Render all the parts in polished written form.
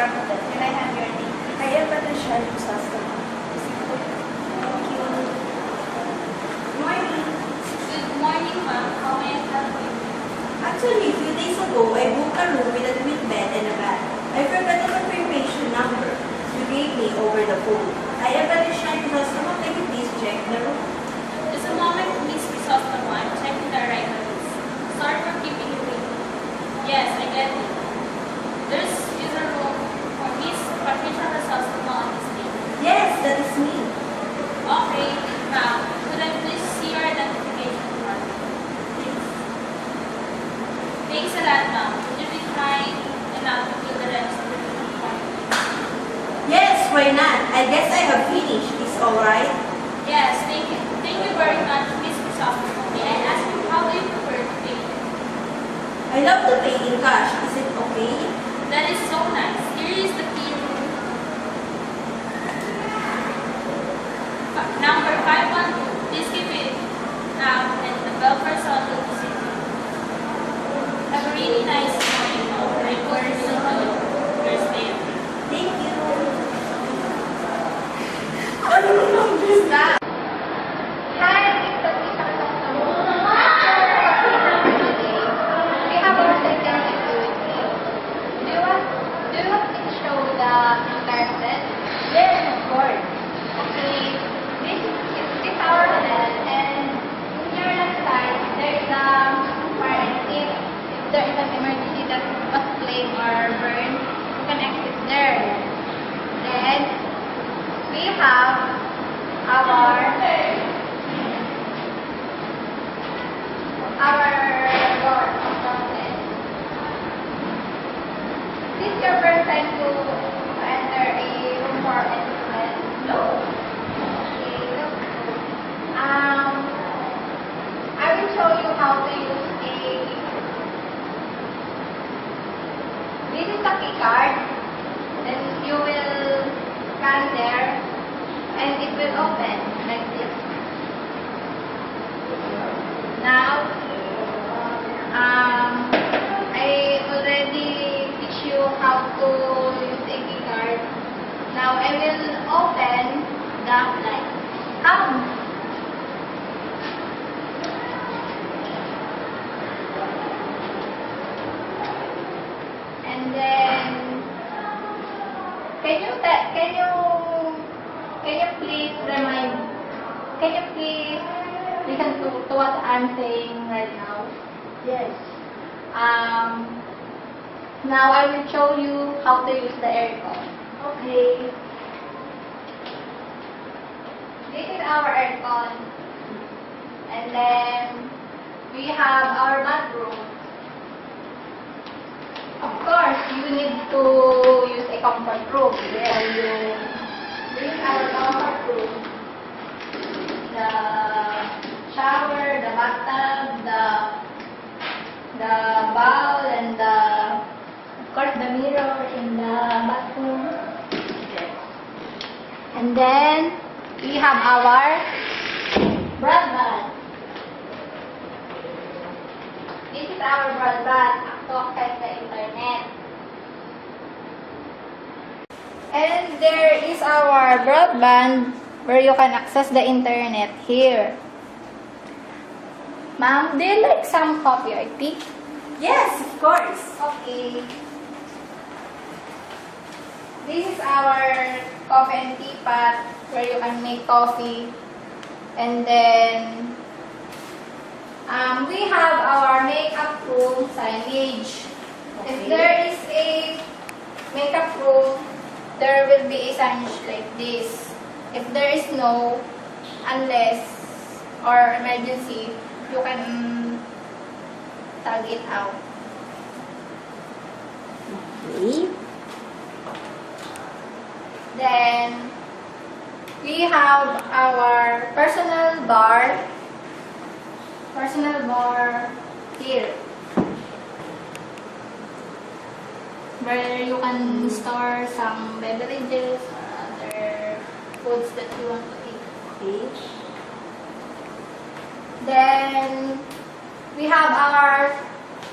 Hotel. Can I have your name? I am Patricia Chrysostom. Thank you. Good morning. Good morning, ma'am. How may I help you? Actually, a few days ago, I booked a room with a twin bed and a bath. I forgot the confirmation number you gave me over the phone. I am Patricia Chrysostom. Can you please check the room? Just a moment, Miss Chrysostom. I'm checking the arrivals. Sorry for keeping you waiting. Yes, I get it. There's a room for Miss Patricia Chrysostom on this day. Yes, that is me. Okay, ma'am. Could I please see your identification card? Thanks a lot, ma'am. Would you be kind enough to fill the register form? Yes, why not? I guess I have finished. It's alright. Yes, thank you. Thank you very much, Miss Chrysostom. May I ask you how do you prefer to pay? I love to pay in cash. Is it okay? That is so nice. Here is the key room. Number 512. Please keep it now and the bell person will visit you. Have a really nice morning. I hope you enjoy your stay. Thank you. Stop. Hi, Miss Patricia Chrysostom. We have our second activity. Do you want me to show the internet? Yes, of course. Okay, this is our hotel, and in your left side, there is a fire exit. If there is an emergency that was flame or burn, you can exit there. Then, we have our door of the hotel. This is your first time to enter a room for entertainment? No. Okay, look. I will show you how to use this is the key card. Then you will scan there and it will open like this. Now, I already teach you how to use a key card. Now I will open the light. Come. And then, can you please listen to what I'm saying right now? Yes. Now I will show you how to use the aircon. Okay. This is our aircon. And then we have our bathroom. Of course, you need to use a comfort room. This is our comfort room. The shower, the bathtub, the bowl, and of course the mirror in the bathroom. And then we have our broadband. This is our broadband to access the internet. And there is our broadband where you can access the internet here. Ma'am, do you like some coffee or tea? Yes, of course. Okay. This is our coffee and tea pot where you can make coffee. And then we have our makeup room signage. If Okay. there is a makeup room, there will be a signage like this. If there is no, unless or emergency, you can tag it out. Okay. Then we have our personal bar here, where you can store some beverages or other foods that you want to eat. Okay. Then we have our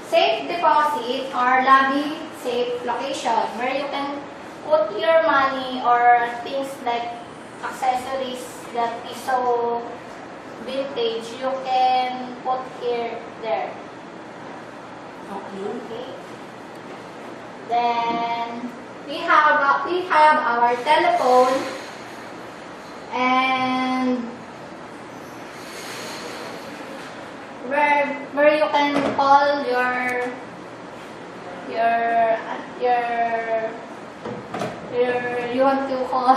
safe deposit or lobby safe location where you can put your money or things like accessories that is so vintage, you can put here, there. Okay. Okay. Then we have our telephone and where you can call your you want to call.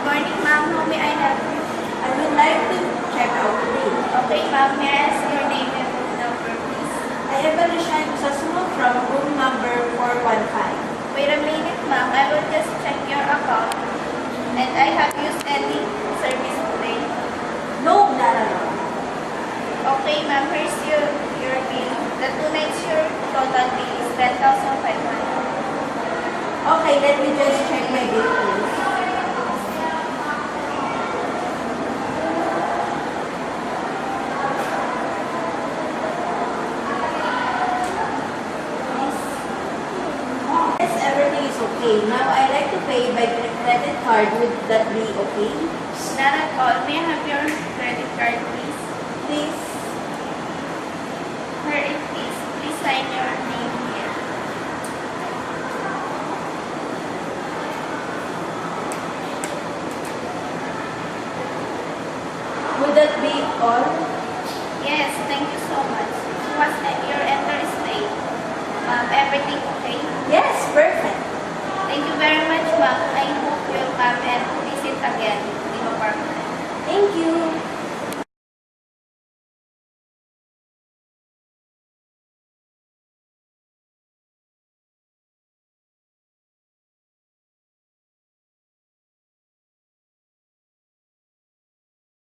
Morning, ma'am. How may I help you? I would like to check out the bill. Okay, ma'am. May I ask your name and phone number, please? I am Alishan Kusasumo from room number 415. Wait a minute, ma'am. I will just check your account. And I have used any service today. No, not at all. Okay, ma'am. Here's your bill. The 2 nights your total bill is 10,500. Okay, let me just check my bill, please. Yes, everything is okay. Now, I like to pay by credit card. Would that be okay? Not at all. May I have your credit card, please? Please. Here it is. Please sign your name here. Would that be all? Yes, thank you so much. Was your enter is paid? Everything okay? Yes, perfect. Thank you very much, ma'am. I hope you'll come and visit again, Lima Park. Thank you.